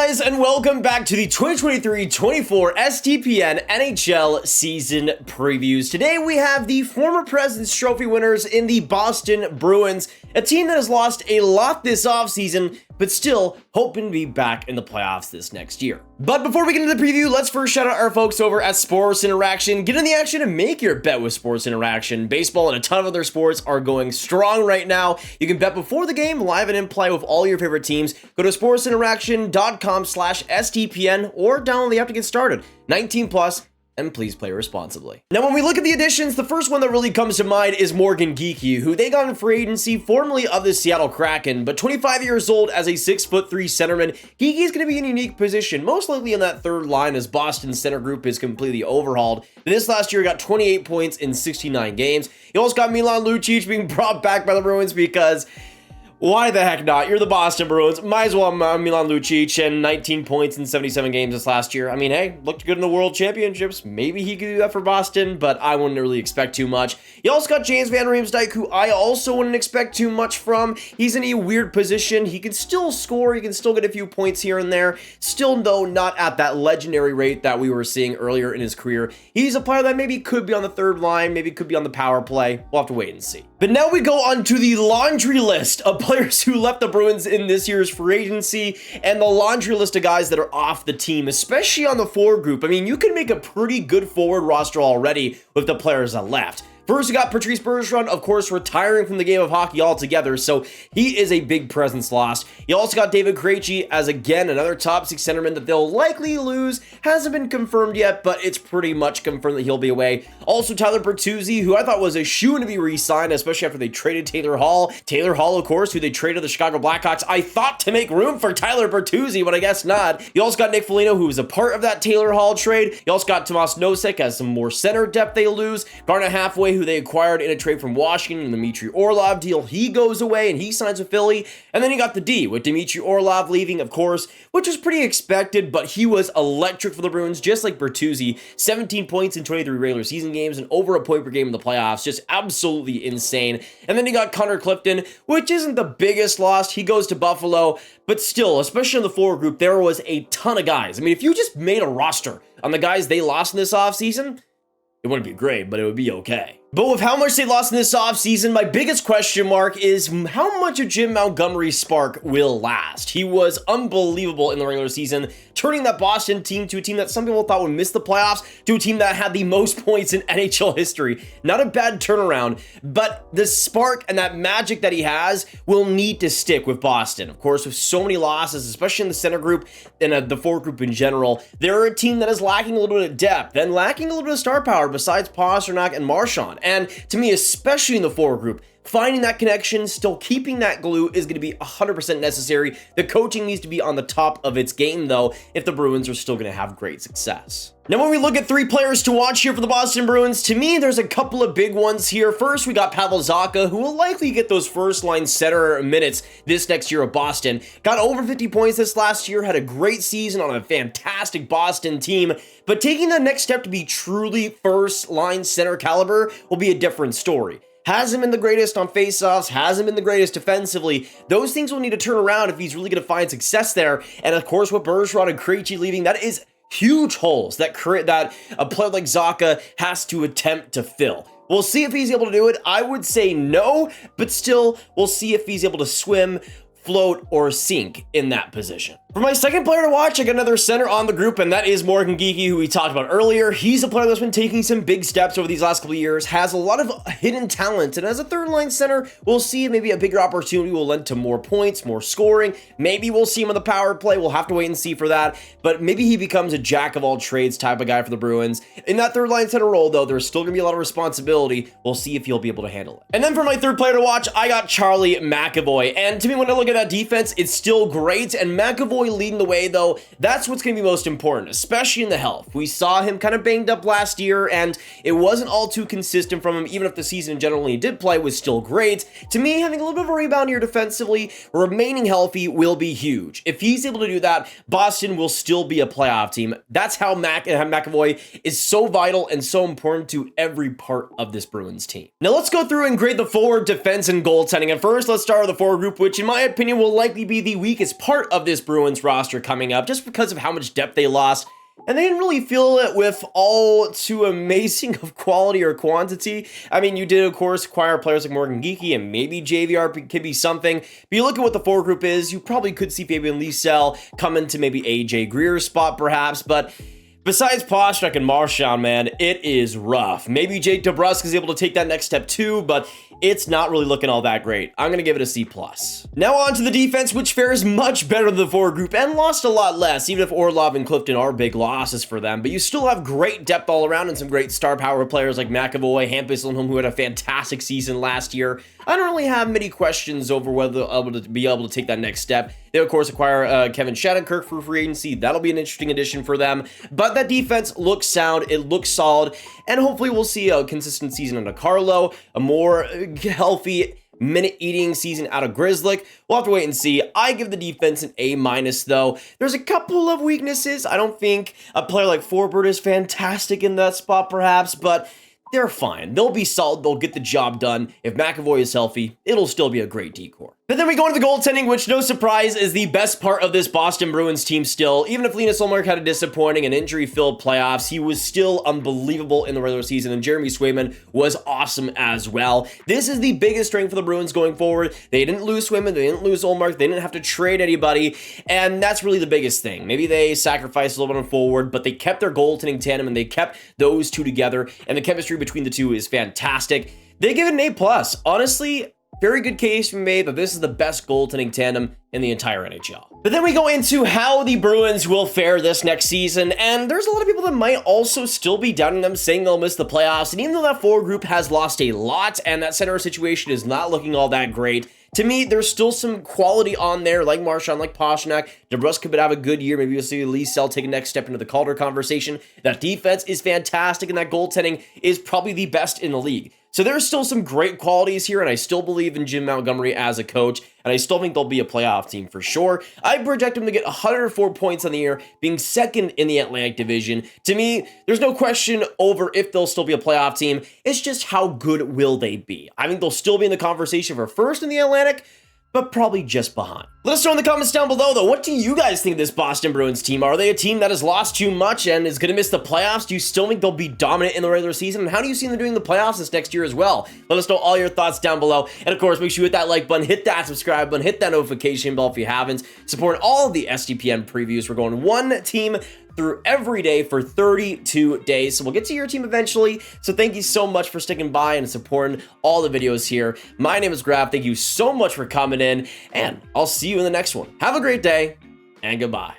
guys, and welcome back to the 2023-24 SDPN NHL season previews. Today we have the former President's Trophy winners in the Boston Bruins, a team that has lost a lot this offseason, but still hoping to be back in the playoffs this next year. But before we get into the preview, let's first shout out our folks over at Sports Interaction. Get in the action and make your bet with Sports Interaction. Baseball and a ton of other sports are going strong right now. You can bet before the game, live and in play with all your favorite teams. Go to sportsinteraction.com/SDPN or download the app to get started. 19 plus. And please play responsibly. Now, when we look at the additions, the first one that really comes to mind is Morgan Geekie, who they got in free agency, formerly of the Seattle Kraken, but 25 years old as a 6'3" centerman. Geekie is going to be in a unique position, most likely in that third line as Boston's center group is completely overhauled. This last year got 28 points in 69 games. You also got Milan Lucic being brought back by the Bruins because why the heck not? You're the Boston Bruins. Might as well Milan Lucic and 19 points in 77 games this last year. I mean, hey, looked good in the World Championships. Maybe he could do that for Boston, but I wouldn't really expect too much. You also got James Van Riemsdyk, who I also wouldn't expect too much from. He's in a weird position. He can still score. He can still get a few points here and there. Still, though, not at that legendary rate that we were seeing earlier in his career. He's a player that maybe could be on the third line, maybe could be on the power play. We'll have to wait and see. But now we go on to the laundry list of players who left the Bruins in this year's free agency and the laundry list of guys that are off the team, especially on the forward group. I mean, you can make a pretty good forward roster already with the players that left. First, we got Patrice Bergeron, of course, retiring from the game of hockey altogether, so he is a big presence lost. You also got David Krejci as, again, another top six centerman that they'll likely lose. Hasn't been confirmed yet, but it's pretty much confirmed that he'll be away. Also, Tyler Bertuzzi, who I thought was a shoo-in to be re-signed, especially after they traded Taylor Hall. Taylor Hall, of course, who they traded the Chicago Blackhawks. I thought to make room for Tyler Bertuzzi, but I guess not. You also got Nick Foligno, who was a part of that Taylor Hall trade. You also got Tomas Nosek as some more center depth they lose. Garnet Halfway, who they acquired in a trade from Washington, the Dmitry Orlov deal, he goes away and he signs with Philly. And then you got the D with Dmitry Orlov leaving, of course, which was pretty expected, but he was electric for the Bruins, just like Bertuzzi. 17 points in 23 regular season games and over a point per game in the playoffs. Just absolutely insane. And then you got Connor Clifton, which isn't the biggest loss. He goes to Buffalo, but still, especially in the forward group, there was a ton of guys. I mean, if you just made a roster on the guys they lost in this offseason, it wouldn't be great, but it would be okay. But with how much they lost in this offseason, my biggest question mark is how much of Jim Montgomery's spark will last. He was unbelievable in the regular season, turning that Boston team to a team that some people thought would miss the playoffs, to a team that had the most points in NHL history. Not a bad turnaround, but the spark and that magic that he has will need to stick with Boston. Of course, with so many losses, especially in the center group and the forward group in general, they're a team that is lacking a little bit of depth and lacking a little bit of star power besides Pasternak and Marchand. And to me, especially in the forward group, finding that connection, still keeping that glue is going to be 100% necessary. The coaching needs to be on the top of its game, though, if the Bruins are still going to have great success. Now, when we look at three players to watch here for the Boston Bruins, to me, there's a couple of big ones here. First, we got Pavel Zacha, who will likely get those first-line center minutes this next year of Boston. Got over 50 points this last year, had a great season on a fantastic Boston team, but taking the next step to be truly first-line center caliber will be a different story. Hasn't been the greatest on faceoffs, hasn't been the greatest defensively. Those things will need to turn around if he's really going to find success there. And of course, with Bergeron and Krejci leaving, that is huge holes that a player like Zacha has to attempt to fill. We'll see if he's able to do it. I would say no, but still, we'll see if he's able to swim, float, or sink in that position. For my second player to watch, I got another center on the group, and that is Morgan Geekie, who we talked about earlier. He's a player that's been taking some big steps over these last couple of years, has a lot of hidden talent, and as a third-line center, we'll see maybe a bigger opportunity will lend to more points, more scoring. Maybe we'll see him on the power play. We'll have to wait and see for that, but maybe he becomes a jack-of-all-trades type of guy for the Bruins. In that third-line center role, though, there's still going to be a lot of responsibility. We'll see if he'll be able to handle it. And then for my third player to watch, I got Charlie McAvoy, and to me, when I look at that defense, it's still great, and McAvoy leading the way, though, that's what's going to be most important, especially in the health. We saw him kind of banged up last year, and it wasn't all too consistent from him, even if the season in general he did play was still great. To me, having a little bit of a rebound here defensively, remaining healthy will be huge. If he's able to do that, Boston will still be a playoff team. That's how McAvoy is so vital and so important to every part of this Bruins team. Now let's go through and grade the forward, defense, and goaltending. And first, let's start with the forward group, which in my opinion opinion, will likely be the weakest part of this Bruins roster coming up, just because of how much depth they lost. And they didn't really feel it with all too amazing of quality or quantity. I mean, you did, of course, acquire players like Morgan Geekie, and maybe JVR could be something. But you look at what the forward group is, you probably could see Fabian Lysell come into maybe AJ Greer's spot, perhaps. But besides Pastrnak and Marchand, man, it is rough. Maybe Jake DeBrusk is able to take that next step too, but it's not really looking all that great. I'm going to give it a C+. Now on to the defense, which fares much better than the forward group and lost a lot less, even if Orlov and Clifton are big losses for them. But you still have great depth all around and some great star power players like McAvoy, Hampus Lindholm, who had a fantastic season last year. I don't really have many questions over whether they'll be able to take that next step. They, of course, acquire Kevin Shattenkirk for free agency. That'll be an interesting addition for them. But that defense looks sound. It looks solid. And hopefully we'll see a consistent season under Carlo, a more healthy minute-eating season out of Grizzlick. We'll have to wait and see. I give the defense an A-, though. There's a couple of weaknesses. I don't think a player like Forbert is fantastic in that spot, perhaps, but they're fine. They'll be solid. They'll get the job done. If McAvoy is healthy, it'll still be a great decor. But then we go into the goaltending, which, no surprise, is the best part of this Boston Bruins team still. Even if Linus Ullmark had a disappointing and injury-filled playoffs, he was still unbelievable in the regular season, and Jeremy Swayman was awesome as well. This is the biggest strength for the Bruins going forward. They didn't lose Swayman, they didn't lose Ullmark, they didn't have to trade anybody, and that's really the biggest thing. Maybe they sacrificed a little bit on forward, but they kept their goaltending tandem, and they kept those two together, and the chemistry between the two is fantastic. They give it an A+. Honestly, very good case to be made that this is the best goaltending tandem in the entire NHL. But then we go into how the Bruins will fare this next season, and there's a lot of people that might also still be doubting them, saying they'll miss the playoffs, and even though that forward group has lost a lot, and that center situation is not looking all that great, to me, there's still some quality on there, like Marchand, like Pastrnak. DeBrusk could have a good year. Maybe you'll see Lysell take a next step into the Calder conversation. That defense is fantastic, and that goaltending is probably the best in the league. So there's still some great qualities here, and I still believe in Jim Montgomery as a coach, and I still think they'll be a playoff team for sure. I project them to get 104 points on the year, being second in the Atlantic Division. To me, there's no question over if they'll still be a playoff team. It's just how good will they be. I think they'll still be in the conversation for first in the Atlantic, but probably just behind. Let us know in the comments down below, though, what do you guys think of this Boston Bruins team? Are they a team that has lost too much and is going to miss the playoffs? Do you still think they'll be dominant in the regular season? And how do you see them doing the playoffs this next year as well? Let us know all your thoughts down below. And of course, make sure you hit that like button, hit that subscribe button, hit that notification bell if you haven't. Support all of the SDPN previews. We're going one team through every day for 32 days. So we'll get to your team eventually. So thank you so much for sticking by and supporting all the videos here. My name is Grav. Thank you so much for coming in, and I'll see you in the next one. Have a great day, and goodbye.